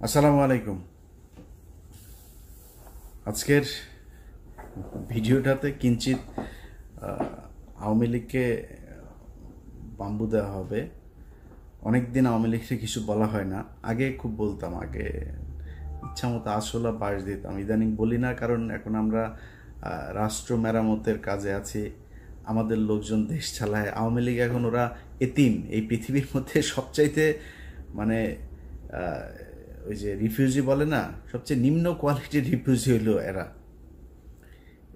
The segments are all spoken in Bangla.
আসসালামু আলাইকুম। আজকের ভিডিওটাতে কিঞ্চিত আওয়ামী লীগকে বাম্বু দেওয়া হবে। অনেক দিন আওয়ামী লীগকে কিছু বলা হয় না, আগে খুব বলতাম, আগে ইচ্ছা মতো আসলা বাস দিতাম। ইদানিং বলি না, কারণ এখন আমরা রাষ্ট্র মেরামতের কাজে আছি, আমাদের লোকজন দেশ চালায়। আওয়ামী লীগ এখন ওরা এতিম, এই পৃথিবীর মধ্যে সবচাইতে মানে ওই যে রিফিউজি বলে না, সবচেয়ে নিম্ন কোয়ালিটির রিফিউজি হইলো এরা।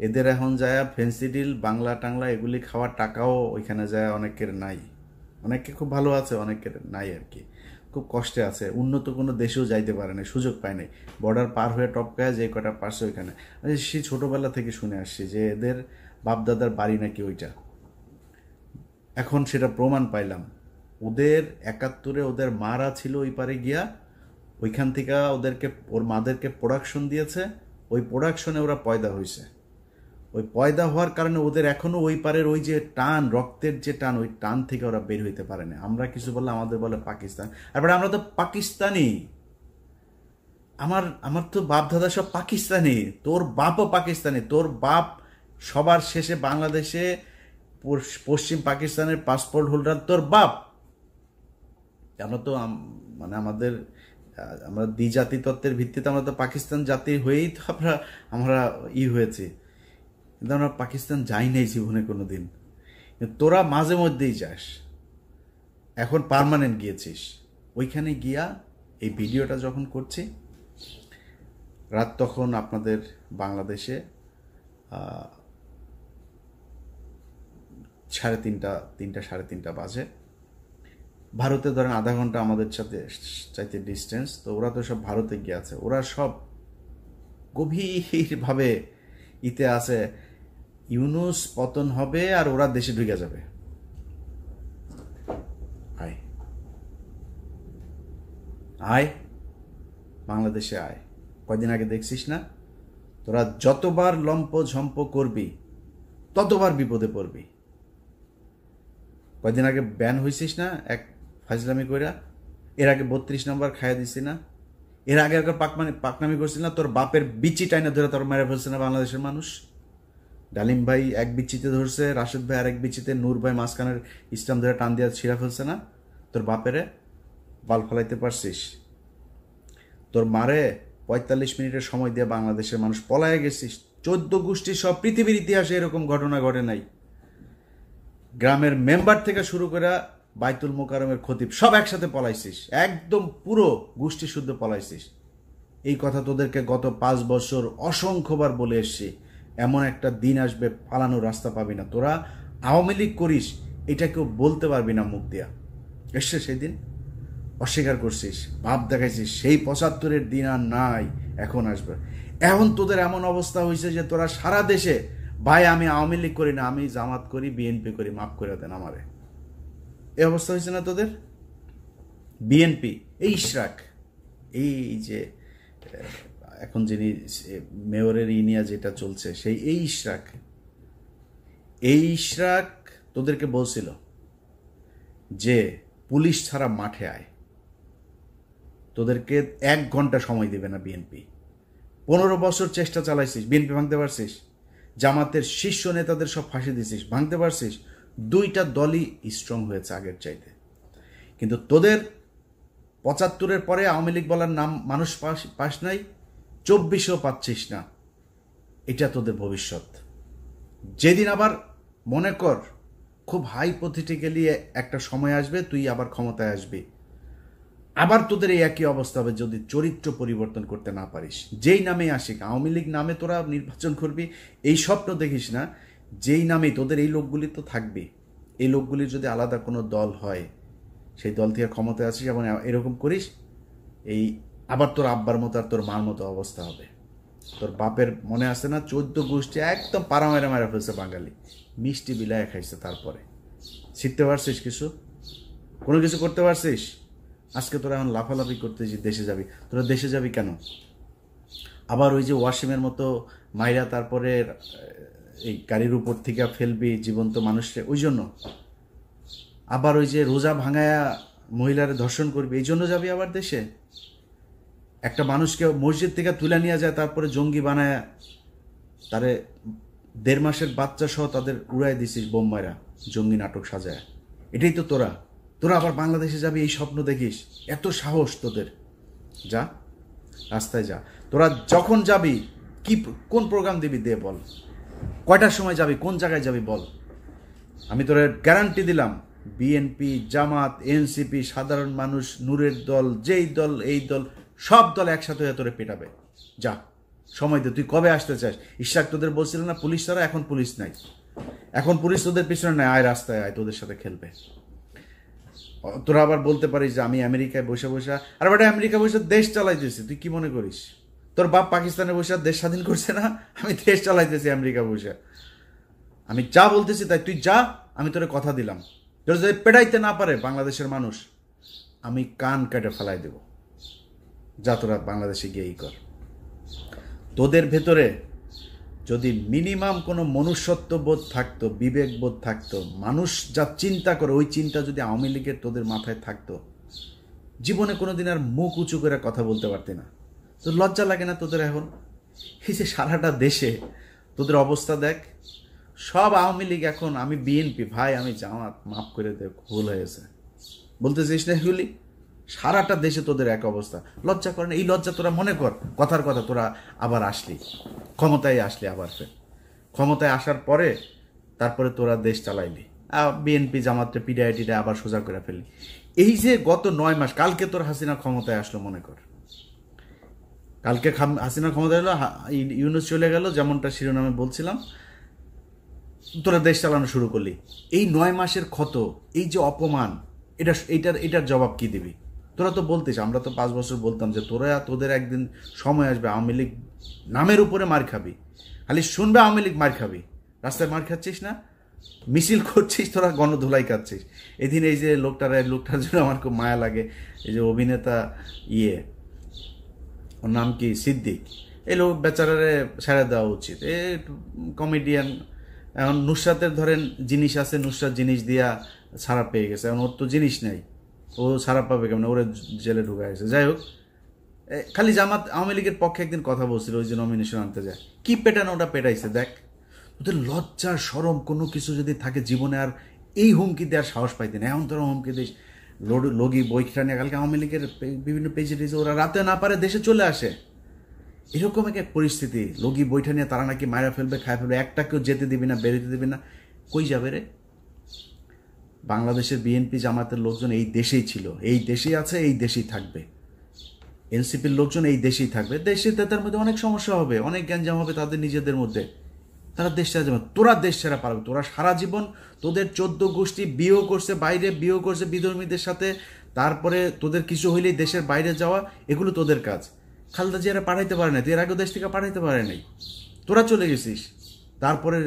এদের এখন যায় ফেন্সিডিল বাংলা টাংলা এগুলি খাওয়ার টাকাও ওইখানে যায় অনেকের নাই। অনেকে খুব ভালো আছে, অনেকের নাই আর কি, খুব কষ্টে আছে। উন্নত কোনো দেশেও যাইতে পারে না, সুযোগ পায় নাই। বর্ডার পার হয়ে টপকায় যে কটা পারছে ওইখানে। সে ছোটোবেলা থেকে শুনে আসছি যে এদের বাপদাদার বাড়ি নাকি ওইটা। এখন সেটা প্রমাণ পাইলাম। ওদের ৭১-এ ওদের মারা ছিল ওই পারে গিয়া, ওইখান থেকে ওদেরকে ওর মাদেরকে প্রোডাকশন দিয়েছে, ওই প্রোডাকশনে ওরা পয়দা হয়েছে। ওই পয়দা হওয়ার কারণে ওদের এখনো ওই পারের ওই যে টান, রক্তের যে টান, ওই টান থেকে ওরা বের হইতে পারে না। আমরা কিছু বললে আমাদের বলে পাকিস্তান, আর আমরা তো পাকিস্তানি। আমার আমার তো বাপ দাদা সব পাকিস্তানি, তোর বাপও পাকিস্তানি। তোর বাপ সবার শেষে বাংলাদেশে পশ্চিম পাকিস্তানের পাসপোর্ট হোল্ডার তোর বাপ। আমরা তো মানে আমরা দ্বিজাতি তত্ত্বের ভিত্তিতে আমরা তো পাকিস্তান জাতি হয়েই তো আমরা হয়েছি, কিন্তু আমরা পাকিস্তান যাই নাই জীবনে কোনো দিন। তোরা মাঝে মধ্যেই যাস, এখন পার্মানেন্ট গিয়েছিস। ওইখানে গিয়া এই ভিডিওটা যখন করছি, রাত তখন আপনাদের বাংলাদেশে 3:30 বাজে। ভারতে ধরেন আধা ঘন্টা আমাদের সাথে চাইতে ডিস্টেন্স, তো ওরা তো সব ভারতে গিয়ে আছে। ওরা সব গভীরভাবে ইতে আছে, ইউনুস পতন হবে আর ওরা দেশে ঢুকে যাবে। আয় আয় বাংলাদেশে আয়। কয়দিন আগে দেখছিস না, তোরা যতবার লম্প ঝম্প করবি ততবার বিপদে পড়বি। কয়দিন আগে ব্যান হয়েছিস না এক ফাজলামি কইরা, এর আগে 32 নম্বর খাইয়া দিছি না, এর আগে একবার পাকনামি করছিল না, তোর বাপের বিচি টাইনা ধরে তোর মেরে ফেলছে না বাংলাদেশের মানুষ। ডালিম ভাই এক বিচিতে ধরছে, রাশেদ ভাই আর এক বিচিতে, নূর ভাই মাঝখানের ইসলাম ধরে টান দিয়া ছিঁড়া ফেলছে না। তোর বাপেরে বাল ফলাইতে পারছিস? তোর মারে 45 মিনিটের সময় দিয়ে বাংলাদেশের মানুষ পলায় গেছিস। 14 গোষ্ঠী সব পৃথিবীর ইতিহাসে এরকম ঘটনা ঘটে নাই। গ্রামের মেম্বার থেকে শুরু করে বাইতুল মোকারমের খতিব সব একসাথে পলাইছিস, একদম পুরো গোষ্ঠী শুদ্ধ পলাইছিস। এই কথা তোদেরকে গত 5 বছর অসংখ্যবার বলে এসছি। এমন একটা দিন আসবে পালানোর রাস্তা পাবি না। তোরা আওয়ামী লীগ করিস, এটা কেউ বলতে পারবি না মুখ দিয়া। এসছে সেই দিন, অস্বীকার করছিস, ভাব দেখাইছিস, সেই 75-এর দিন আর নাই, এখন আসবে। এখন তোদের এমন অবস্থা হয়েছে যে তোরা সারা দেশে, ভাই আমি আওয়ামী লীগ করি না, আমি জামাত করি, বিএনপি করি, মাফ করে দেন আমারে। এই অবস্থা হয়েছে না তোদের? বিএনপি, এই ইশরাক, এই যে এখন যিনি মেয়রের ইনিয়া যেটা চলছে, সেই এই ইশরাক তোদেরকে বলছিল যে পুলিশ ছাড়া মাঠে আয়। তোদেরকে 1 ঘন্টা সময় দেবে না বিএনপি। 15 বছর চেষ্টা চালাইছিস, বিএনপি ভাঙতে পারছিস? জামাতের শীর্ষ নেতাদের সব ফাঁসি দিছিস, ভাঙতে পারছিস? 2টা দলই স্ট্রং হয়েছে আগের চাইতে। কিন্তু তোদের 75-এর পরে আওয়ামী লীগ বলার নাম মানুষ পাস নাই, 24-ও পাচ্ছিস না। এটা তোদের ভবিষ্যৎ। যেদিন আবার মনে কর খুব হাইপোথেটিক্যালি একটা সময় আসবে, তুই আবার ক্ষমতায় আসবি, আবার তোদের এই একই অবস্থা হবে যদি চরিত্র পরিবর্তন করতে না পারিস। যেই নামে আসিক, আওয়ামী লীগ নামে তোরা নির্বাচন করবি, এই স্বপ্ন দেখিস না। যেই নামে তোদের এই লোকগুলি তো থাকবে, এই লোকগুলির যদি আলাদা কোনো দল হয়, সেই দল থেকে ক্ষমতায় আসিস এবং এরকম করিস, এই আবার তোর আব্বার মতো আর তোর মার মতো অবস্থা হবে। তোর বাপের মনে আছে না, 14 গোষ্ঠী একদম পাড়া মেরা মেরা ফেলছে বাঙালি, মিষ্টি বিলায় খাইছে। তারপরে শিখতে পারছিস কিছু? কোনো কিছু করতে পারছিস? আজকে তোরা এখন লাফালাফি করতে যে দেশে যাবি। তোরা দেশে যাবি কেন? আবার ওই যে ওয়াসিমের মতো মাইরা তারপরে এই গাড়ির উপর থেকে ফেলবি জীবন্ত মানুষকে, ওই জন্য? আবার ওই যে রোজা ভাঙায়া মহিলারে ধর্ষণ করবি, এই জন্য যাবি আবার দেশে? একটা মানুষকে মসজিদ থেকে তুলে নিয়ে যায়, তারপরে জঙ্গি বানায় তারে 1.5 মাসের বাচ্চা সহ তাদের উড়াই দিছিস বোম মারা, জঙ্গি নাটক সাজায়। এটাই তো তোরা আবার বাংলাদেশে যাবি এই স্বপ্ন দেখিস? এত সাহস তোদের? যা, রাস্তায় যা। তোরা যখন যাবি কোন প্রোগ্রাম দিবি দে বল, কয়টার সময় যাবি, কোন জায়গায় যাবি বল। আমি তোরা গ্যারান্টি দিলাম, বিএনপি, জামাত, এনসিপি, সাধারণ মানুষ, নূরের দল, যেই দল এই দল, সব দল একসাথে হয়ে তোরে পেটাবে। যা, সময় দে। তুই কবে আসতে চাস? ইশরাক তোদের বলছিল না পুলিশ ছাড়া? এখন পুলিশ নাই, এখন পুলিশ তোদের পিছনে নাই। আয় রাস্তায় আয়, তোদের সাথে খেলবে। তোরা আবার বলতে পারিস যে আমি আমেরিকায় বসে বসে, আর বেটা আমেরিকা বসে দেশ চালাইতেছি, তুই কি মনে করিস? তোর বাপ পাকিস্তানে বসে দেশ স্বাধীন করছে না? আমি দেশ চালাইতেছি আমেরিকা বসে। আমি যা বলতেছি তাই, তুই যা, আমি তোরে কথা দিলাম। তোর যদি পেটাইতে না পারে বাংলাদেশের মানুষ, আমি কান কেটে ফেলাই দেব। যা, তোরা বাংলাদেশে গিয়েই কর। তোদের ভেতরে যদি মিনিমাম কোনো মনুষ্যত্ব বোধ থাকতো, বিবেক বোধ থাকতো, মানুষ যা চিন্তা করে ওই চিন্তা যদি আওয়ামী লীগের তোদের মাথায় থাকতো, জীবনে কোনোদিন আর মুখ উঁচু করে কথা বলতে পারতি না। তো লজ্জা লাগে না তোদের এখন? এই যে সারাটা দেশে তোদের অবস্থা দেখ, সব আওয়ামী লীগ এখন, আমি বিএনপি ভাই, আমি জামাত, মাফ করে দে, ভুল হয়েছে বলতেছিস না এগুলি? সারাটা দেশে তোদের এক অবস্থা। লজ্জা করে না? এই লজ্জা তোরা মনে কর, কথার কথা তোরা আবার আসলি, ক্ষমতায় আসলি, আবার ফের ক্ষমতায় আসার পরে তারপরে তোরা দেশ চালাইলি, বিএনপি জামাতটা পিডিআইটিটা আবার সোজা করে ফেললি। এই যে গত 9 মাস, কালকে তোর হাসিনা ক্ষমতায় আসলো, মনে কর কালকে হাসিনা ক্ষমতায় এলো, ইউনূস চলে গেল, যেমনটা শিরোনামে বলছিলাম, তোরা দেশ চালানো শুরু করলি। এই 9 মাসের ক্ষত, এই যে অপমান, এটার জবাব কি দিবি? তোরা তো বলতিস, আমরা তো 5 বছর বলতাম যে তোদের একদিন সময় আসবে আওয়ামী লীগ নামের উপরে মার খাবি, খালি শুনবে আওয়ামী লীগ মার খাবি। রাস্তায় মার খাচ্ছিস না, মিছিল করছিস, তোরা গণধুলাই খাচ্ছিস। এদিন এই যে লোকটার জন্য আমার খুব মায়া লাগে, এই যে অভিনেতা ওর নাম কি, সিদ্দিক, এই লোক বেচারারে ছেড়ে দেওয়া উচিত। এ কমেডিয়ান। এখন নুসরাতের ধরেন জিনিস আছে, নুসরাত জিনিস দিয়া ছাড়া পেয়ে গেছে, এখন ওর তো জিনিস নেই, ও ছাড়া পাবে কেমন? ওরে জেলে ঢুকা গেছে। যাই হোক, খালি জামাত আওয়ামী লীগের পক্ষে একদিন কথা বলছিল, ওই যে নমিনেশন আনতে যায়, কি পেটানো ওটা পেটাইছে দেখ। ওদের লজ্জা শরম কোনো কিছু যদি থাকে জীবনে, আর এই হুমকি দেওয়ার সাহস পাইতেন। এখন তোরা হুমকি দিস, লগি বইটা নিয়ে। কালকে আওয়ামী লীগের বিভিন্ন পেজে টেজে ওরা রাতে না পারে দেশে চলে আসে, এরকম এক পরিস্থিতি। লগি বইটা নিয়ে তারা নাকি মারা ফেলবে, খায় ফেলবে, একটা কেউ যেতে দিবি না, বেরোতে দিবি না। কই যাবে রে? বাংলাদেশের বিএনপি জামাতের লোকজন এই দেশেই ছিল, এই দেশেই আছে, এই দেশেই থাকবে। এনসিপির লোকজন এই দেশেই থাকবে। দেশে তাদের মধ্যে অনেক সমস্যা হবে, অনেক গ্যাঞ্জাম হবে তাদের নিজেদের মধ্যে, তারা দেশ ছেড়ে যাবে। তোরা দেশ ছেড়া পারবে? তোরা সারা জীবন তোদের 14 গোষ্ঠী বিয়েও করছে, বাইরে বিয়েও করছে বিধর্মীদের সাথে, তারপরে তোদের কিছু হইলেই দেশের বাইরে যাওয়া, এগুলো তোদের কাজ। খালেদা জিয়ারা পাঠাইতে পারে না, এর আগেও দেশ থেকে পাঠাইতে পারে নাই, তোরা চলে গেছিস। তারপরে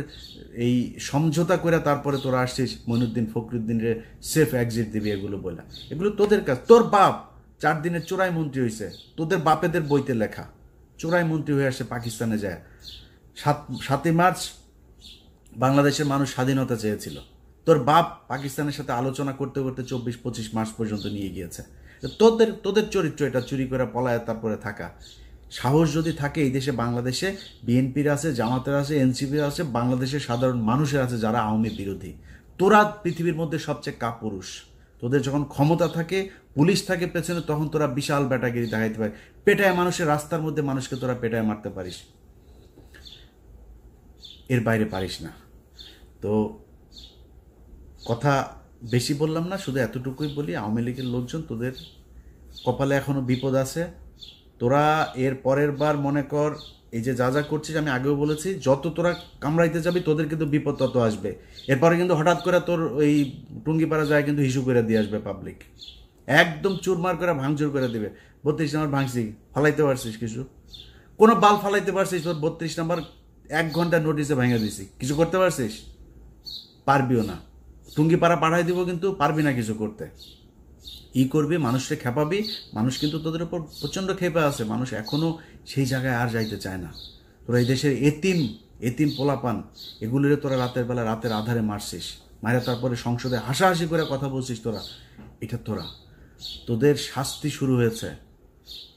এই সমঝোতা করে তারপরে তোরা আসছিস মঈনুদ্দিন ফখরুদ্দিনরে সেফ এক্সিট দিবি, এগুলো বলে। এগুলো তোদের কাজ। তোর বাপ 4 দিনের চোরাই মন্ত্রী হয়েছে, তোদের বাপেদের বইতে লেখা, চোরাই মন্ত্রী হয়ে আসে পাকিস্তানে যায়। 7ই মার্চ বাংলাদেশের মানুষ স্বাধীনতা চেয়েছিল, তোর বাপ পাকিস্তানের সাথে আলোচনা করতে করতে 24-25 মার্চ পর্যন্ত নিয়ে গিয়েছে। তোদের চরিত্র এটা, চুরি করে পলায় তারপরে থাকা। সাহস যদি থাকে, এই দেশে বাংলাদেশে বিএনপির আছে, জামাতের আছে, এনসিপির আছে, বাংলাদেশের সাধারণ মানুষের আছে যারা আওয়ামী বিরোধী। তোরা পৃথিবীর মধ্যে সবচেয়ে কাপুরুষ। তোদের যখন ক্ষমতা থাকে, পুলিশ থাকে পেছনে, তখন তোরা বিশাল ব্যাটাগিরি দেখাইতে পারে। পেটায় মানুষের রাস্তার মধ্যে মানুষকে তোরা পেটায় মারতে পারিস, এর বাইরে পারিস না। তো কথা বেশি বললাম না, শুধু এতটুকুই বলি, আওয়ামী লীগের লোকজন তোদের কপালে এখনো বিপদ আছে। তোরা এর পরের বার মনে কর, এই যে যা যা করছিস, আমি আগেও বলেছি, যত তোরা কামড়াইতে যাবি তোদের কিন্তু বিপদ তত আসবে। এরপরে কিন্তু হঠাৎ করে তোর ওই টুঙ্গিপাড়া যায় কিন্তু হিসু করে দিয়ে আসবে পাবলিক, একদম চুরমার করে ভাঙচুর করে দিবে। 32 নম্বর ভাঙছি, ফালাইতে পারছিস কিছু? কোনো বাল ফালাইতে পারছিস? তোর 32 নম্বর 1 ঘন্টা নোটিসে ভেঙে দিছি, কিছু করতে পারছিস? পারবিও না। টুঙ্গিপাড়া পাঠাই দিব, কিন্তু পারবি না কিছু করতে। করবি, মানুষকে খেপাবি, মানুষ কিন্তু তোদের উপর প্রচণ্ড খেপে আছে। মানুষ এখনও সেই জায়গায় আর যাইতে চায় না। তোরা এই দেশের এতিম পোলাপান, এগুলিরে তোরা রাতের বেলা রাতের আধারে মারছিস, মারা তারপরে সংসদে হাসাহাসি করে কথা বলছিস। তোরা তোদের শাস্তি শুরু হয়েছে।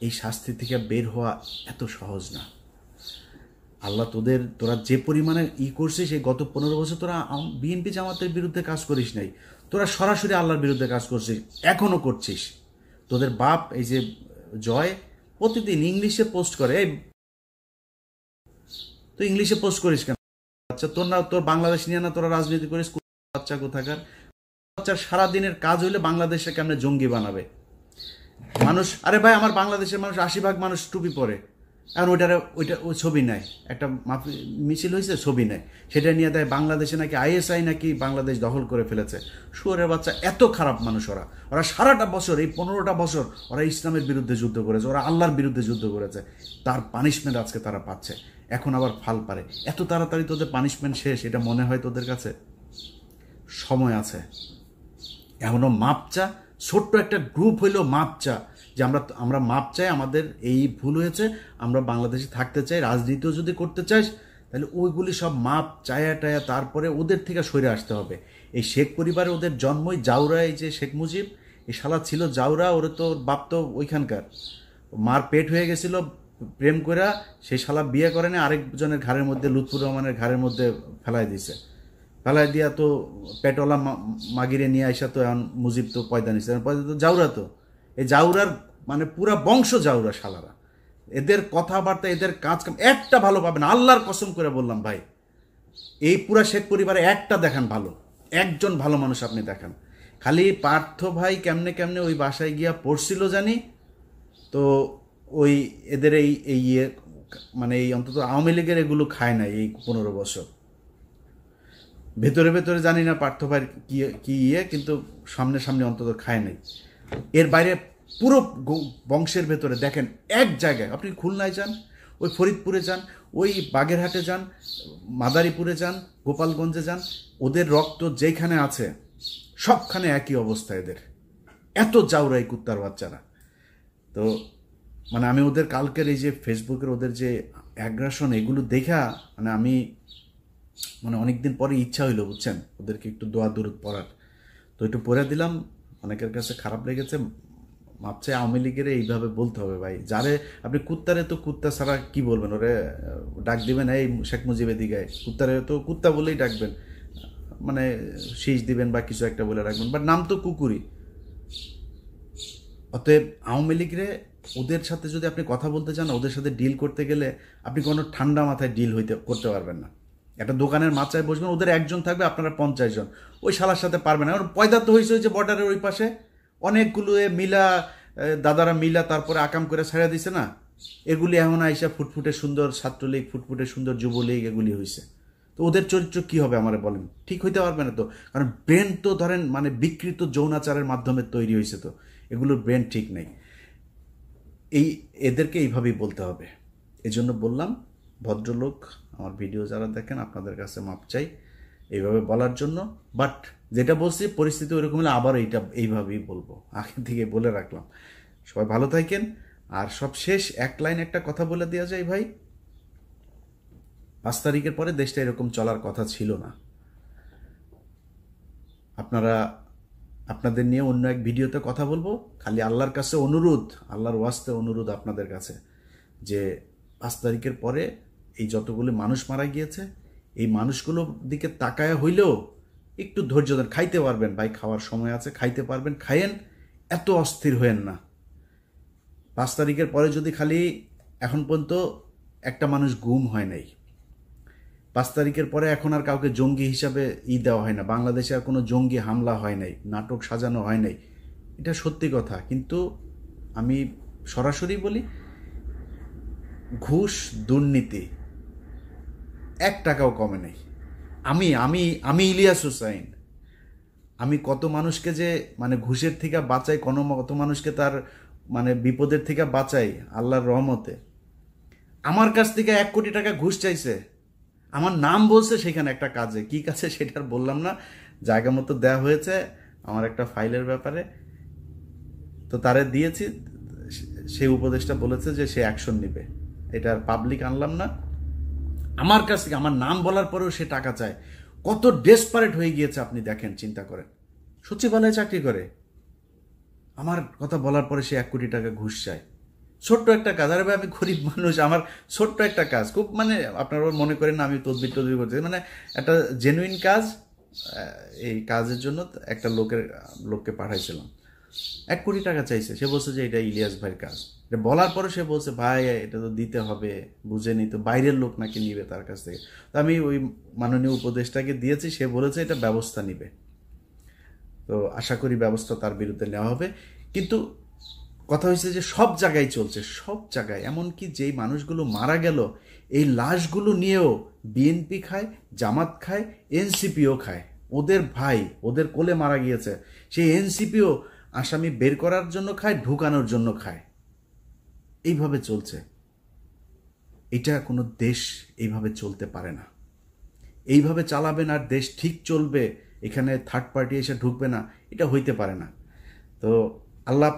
এই শাস্তি থেকে বের হওয়া এত সহজ না। আল্লাহ তোরা যে পরিমাণে করছিস, এই গত 15 বছর তোরা বিএনপি জামাতের বিরুদ্ধে কাজ করিস নাই, তোরা সরাসরি আল্লাহর বিরুদ্ধে কাজ করছিস, এখনো করছিস। তোদের বাপ এই যে জয় প্রতিদিন ইংলিশে পোস্ট করে, তো ইংলিশে পোস্ট করিস কেন? আচ্ছা তোর বাংলাদেশ নিয়ে না তোরা রাজনীতি করিস? বাচ্চা কোথাকার বাচ্চার সারাদিনের কাজ হইলে বাংলাদেশে কেমনে জঙ্গি বানাবে মানুষ। আরে ভাই, আমার বাংলাদেশের মানুষ 80% মানুষ টুপি পরে, এখন ওই ছবি নেয়, একটা মিছিল হয়েছে ছবি নেয়, সেটা নিয়ে দেয় বাংলাদেশে নাকি আইএসআই নাকি বাংলাদেশ দখল করে ফেলেছে। শুয়োরের বাচ্চা, এত খারাপ মানুষ ওরা সারাটা বছর, এই 15টা বছর ওরা ইসলামের বিরুদ্ধে যুদ্ধ করেছে, ওরা আল্লাহর বিরুদ্ধে যুদ্ধ করেছে, তার পানিশমেন্ট আজকে তারা পাচ্ছে। এখন আবার ফাল পারে। এত তাড়াতাড়ি তোদের পানিশমেন্ট শেষ এটা মনে হয় তোদের কাছে? সময় আছে, এখনো মাপ চা। ছোট্ট একটা গ্রুপ হইলেও মাপ চা, যে আমরা মাপ চাই, আমাদের এই ভুল হয়েছে, আমরা বাংলাদেশে থাকতে চাই, রাজনীতিও যদি করতে চাই তাহলে ওইগুলি সব মাপ চায়া টায়া তারপরে ওদের থেকে সরে আসতে হবে। এই শেখ পরিবারে ওদের জন্মই জাউরা, এই যে শেখ মুজিব, এই শালা ছিল জাউরা, ওরে তো বাপ তো ওইখানকার, মার পেট হয়ে গেছিল প্রেম কইরা, সেই শালা বিয়ে করে না, আরেকজনের ঘাড়ের মধ্যে, লুৎফুর রহমানের ঘাড়ের মধ্যে ফেলাই দিছে। ফেলাই দিয়া তো পেটওয়ালা মাগিরে নিয়ে আইসা তো এখন মুজিব তো পয়দা নিছে, পয়দা তো জাউরা, তো এই জাউরার মানে পুরা বংশ জাউরা শালারা। এদের কথাবার্তা, এদের কাজ কাম একটা ভালো পাবেন, আল্লাহর কসম করে বললাম ভাই। এই পুরা শেখ পরিবারে একটা দেখান ভালো, একজন ভালো মানুষ আপনি দেখান। খালি পার্থ ভাই কেমনে কেমনে ওই বাসায় গিয়া পড়ছিল জানি, তো ওই এদের এই মানে এই অন্তত আওয়ামী লীগের এগুলো খায় নাই এই 15 বছর। ভেতরে ভেতরে জানি না পার্থ ভাই কি কিন্তু সামনে সামনে অন্তত খায় নাই। এর বাইরে পুরো বংশের ভেতরে দেখেন, এক জায়গায় আপনি খুলনায় যান, ওই ফরিদপুরে যান, ওই বাগেরহাটে যান, মাদারীপুরে যান, গোপালগঞ্জে যান, ওদের রক্ত যেখানে আছে সবখানে একই অবস্থা এদের। এত জাউরাই কুত্তার বাচ্চারা। তো মানে আমি ওদের কালকের এই যে ফেসবুকের ওদের যে অ্যাগ্রাসন, এগুলো দেখা মানে আমি মানে অনেকদিন পরে ইচ্ছা হইলো, বুঝছেন, ওদেরকে একটু দোয়া দুরুদ পড়ার। তো একটু পড়ে দিলাম, অনেকের কাছে খারাপ লেগেছে, মাপছে। আওয়ামী লীগের এইভাবে বলতে হবে ভাই, যারে আপনি কুত্তারে তো কুত্তা ছাড়া কি বলবেন, ওরে ডাক দিবেন এই শেখ মুজিবের দিকে, কুত্তারে তো কুত্তা বলেই ডাকবেন, মানে শীষ দিবেন বা কিছু একটা বলে রাখবেন, বাট নাম তো কুকুরই। অতএব আওয়ামী লীগরে ওদের সাথে যদি আপনি কথা বলতে চান, ওদের সাথে ডিল করতে গেলে আপনি কোনো ঠান্ডা মাথায় ডিল করতে পারবেন না। একটা দোকানের মাচায় বসবেন, ওদের একজন থাকবে, আপনারা 50 জন, ওই শালার সাথে পারবেন না। পয়দা তো হয়েছে যে বর্ডারের ওই পাশে অনেকগুলো মিলা দাদারা মিলা তারপরে আকাম করে ছেড়ে দিছে না, এগুলি এখন আইসা ফুটফুটে সুন্দর ছাত্রলীগ, ফুটফুটে সুন্দর যুবলীগ, এগুলি হয়েছে। তো ওদের চরিত্র কি হবে আমার বলেন? ঠিক হইতে পারবে না তো, কারণ ব্রেন তো ধরেন মানে বিকৃত যৌনাচারের মাধ্যমে তৈরি হয়েছে, তো এগুলোর ব্রেন ঠিক নেই। এদেরকে এইভাবেই বলতে হবে। এজন্য বললাম, ভদ্রলোক আমার ভিডিও যারা দেখেন আপনাদের কাছে মাপ চাই এইভাবে বলার জন্য। বাট যেটা বলছি পরিস্থিতি ওইরকম হলে আবার এইভাবেই বলবো, আগে থেকে বলে রাখলাম। সবাই ভালো থাকেন। আর সব শেষ এক লাইন একটা কথা বলে দেওয়া যায় ভাই, 5 তারিখের পরে দেশটা এরকম চলার কথা ছিল না। আপনাদের নিয়ে অন্য এক ভিডিওতে কথা বলবো। খালি আল্লাহর কাছে অনুরোধ, আল্লাহর ওয়াস্তে অনুরোধ আপনাদের কাছে, যে 5 তারিখের পরে এই যতগুলো মানুষ মারা গিয়েছে, এই মানুষগুলোর দিকে তাকায়া হইলেও একটু ধৈর্য ধরে খাইতে পারবেন ভাই, খাওয়ার সময় আছে, খাইতে পারবেন, খাইয়েন, এত অস্থির হয়েন না। 5 তারিখের পরে যদি খালি এখন পর্যন্ত একটা মানুষ গুম হয় নাই, 5 তারিখের পরে এখন আর কাউকে জঙ্গি হিসাবে দেওয়া হয় না, বাংলাদেশে আর কোনো জঙ্গি হামলা হয় নাই, নাটক সাজানো হয় নাই, এটা সত্যি কথা। কিন্তু আমি সরাসরি বলি, ঘুষ দুর্নীতি 1 টাকাও কমে নেই। আমি ইলিয়াস হুসাইন, আমি কত মানুষকে যে মানে ঘুষের থেকে বাঁচাই, কত মানুষকে তার মানে বিপদের থেকে বাঁচাই আল্লাহর রহমতে। আমার কাছ থেকে 1 কোটি টাকা ঘুষ চাইছে, আমার নাম বলছে সেখানে একটা কাজে, কি কাজে সেটা বললাম না, জায়গা মতো দেওয়া হয়েছে আমার একটা ফাইলের ব্যাপারে, তো তারে দিয়েছি, সেই উপদেশটা বলেছে যে সে অ্যাকশন নেবে, এটা আর পাবলিক আনলাম না। আমার কাছ থেকে আমার নাম বলার পরেও সে টাকা চায়, কত ডেসপারেট হয়ে গিয়েছে আপনি দেখেন, চিন্তা করেন। সচিবালয়ে চাকরি করে, আমার কথা বলার পরে সে 1 কোটি টাকা ঘুষ চায়। ছোট্ট একটা কাজ। আরে ভাই আমি গরিব মানুষ, আমার ছোট্ট একটা কাজ, খুব মানে আপনারা মনে করেন না আমি তদবির করতে, মানে একটা জেনুইন কাজ। এই কাজের জন্য একটা লোককে পাঠাইছিলাম, 1 কোটি টাকা চাইছে। সে বলছে যে এটা ইলিয়াস ভাইয়ের কাজ। এটা বলার পরে সে বলছে ভাই এটা তো দিতে হবে, বুঝেনি তো, বাইরের লোক নাকি নিবে তার কাছ থেকে। তো আমি ওই মাননীয় উপদেষ্টাকে দিয়েছি, সে বলেছে এটা ব্যবস্থা নিবে। তো আশা করি ব্যবস্থা তার বিরুদ্ধে নেওয়া হবে। কিন্তু কথা হয়েছে যে সব জায়গায় চলছে, সব জায়গায়, এমনকি যেই মানুষগুলো মারা গেল এই লাশগুলো নিয়েও বিএনপি খায়, জামাত খায়, এনসিপিও খায়। ওদের ভাই ওদের কোলে মারা গিয়েছে, সেই এনসিপিও আসামি বের করার জন্য খায়, ঢুকানোর জন্য খায়। এইভাবে চলছে। এটা কোনো দেশ এইভাবে চলতে পারে না। এইভাবে চালাবেন আর দেশ ঠিক চলবে, এখানে থার্ড পার্টি এসে ঢুকবে না, এটা হইতে পারে না। তো আল্লাহ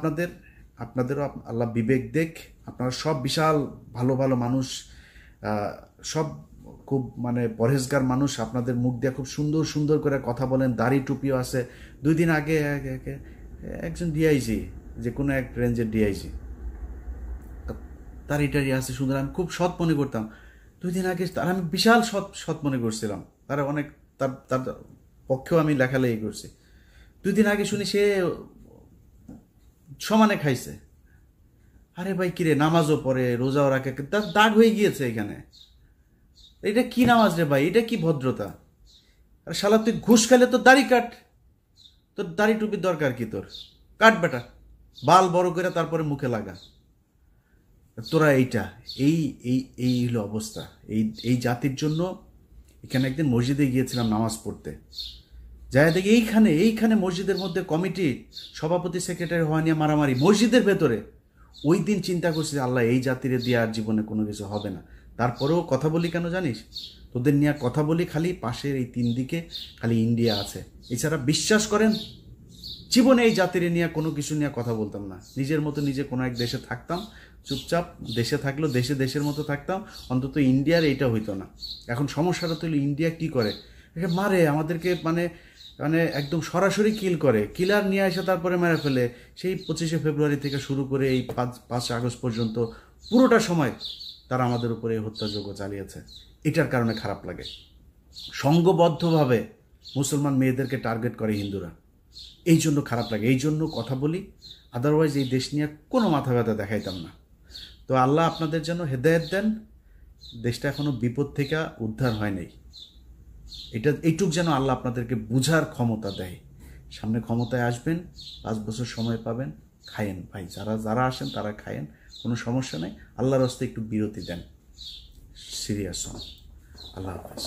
আপনাদেরও আল্লাহ বিবেক দেখ। আপনারা সব বিশাল ভালো ভালো মানুষ, সব খুব মানে পরহেজগার মানুষ, আপনাদের মুখ দিয়ে খুব সুন্দর সুন্দর করে কথা বলেন, দাড়ি টুপিও আছে। 2 দিন আগে একজন ডিআইজি, যে কোনো এক রেঞ্জের ডিআইজি, তার এটারই আছে সুন্দর, আমি খুব সৎ মনে করতাম। 2 দিন আগে তার আমি বিশাল সৎ মনে করছিলাম, তারা অনেক তার পক্ষেও আমি লেখালেখি করছি। 2 দিন আগে শুনি সে সমানে খাইছে। আরে ভাই কিরে, নামাজও পড়ে, রোজাও রাখে, তার দাগ হয়ে গিয়েছে এখানে। এটা কি নামাজ রে ভাই, এটা কি ভদ্রতা? আর শালা তুই ঘুষ খাইলে তো দাড়ি কাট, তোর দাড়ি টুপির দরকার কি? তোর কাট বেটা, বাল বড় করে তারপরে মুখে লাগা। তোরা এইটা এই এই এই হলো অবস্থা। এই জাতির জন্য এখানে একদিন মসজিদে গিয়েছিলাম নামাজ পড়তে, যাই দেখি এইখানে মসজিদের মধ্যে কমিটি সভাপতি সেক্রেটারি হওয়া নিয়ে মারামারি মসজিদের ভেতরে। ওই দিন চিন্তা করছি আল্লাহ এই জাতিরে দিয়ে আর জীবনে কোনো কিছু হবে না। তারপরেও কথা বলি কেন জানিস? তোদের নিয়ে কথা বলি খালি পাশের এই 3 দিকে খালি ইন্ডিয়া আছে, এছাড়া বিশ্বাস করেন জীবনে এই জাতিরে নিয়ে কোনো কিছু নিয়ে কথা বলতাম না। নিজের মতো নিজে কোনো এক দেশে থাকতাম, চুপচাপ দেশে থাকলেও দেশের মতো থাকতাম, অন্তত ইন্ডিয়ার এইটা হইতো না। এখন সমস্যাটা তো হলো ইন্ডিয়া কি করে, মারে আমাদেরকে, মানে একদম সরাসরি কিল করে, কিলার নিয়ে এসে তারপরে মেরে ফেলে। সেই 25শে ফেব্রুয়ারি থেকে শুরু করে এই 5 আগস্ট পর্যন্ত পুরোটা সময় তারা আমাদের উপরে হত্যাযজ্ঞ চালিয়েছে। এটার কারণে খারাপ লাগে। সংঘবদ্ধভাবে মুসলমান মেয়েদেরকে টার্গেট করে হিন্দুরা, এই জন্য খারাপ লাগে, এই জন্য কথা বলি। আদারওয়াইজ এই দেশ নিয়ে কোনো মাথা ব্যথা দেখাইতাম না। তো আল্লাহ আপনাদের যেন হেদায়েত দেন। দেশটা এখনো বিপদ থেকে উদ্ধার হয় নাই, এইটুক যেন আল্লাহ আপনাদেরকে বুঝার ক্ষমতা দেয়। সামনে ক্ষমতায় আসবেন, 5 বছর সময় পাবেন, খায়েন ভাই, যারা আসেন তারা খায়েন, কোনো সমস্যা নেই। আল্লাহর হস্তে একটু বিরতি দেন, সিরিয়াস হন। আল্লাহ হাফেজ।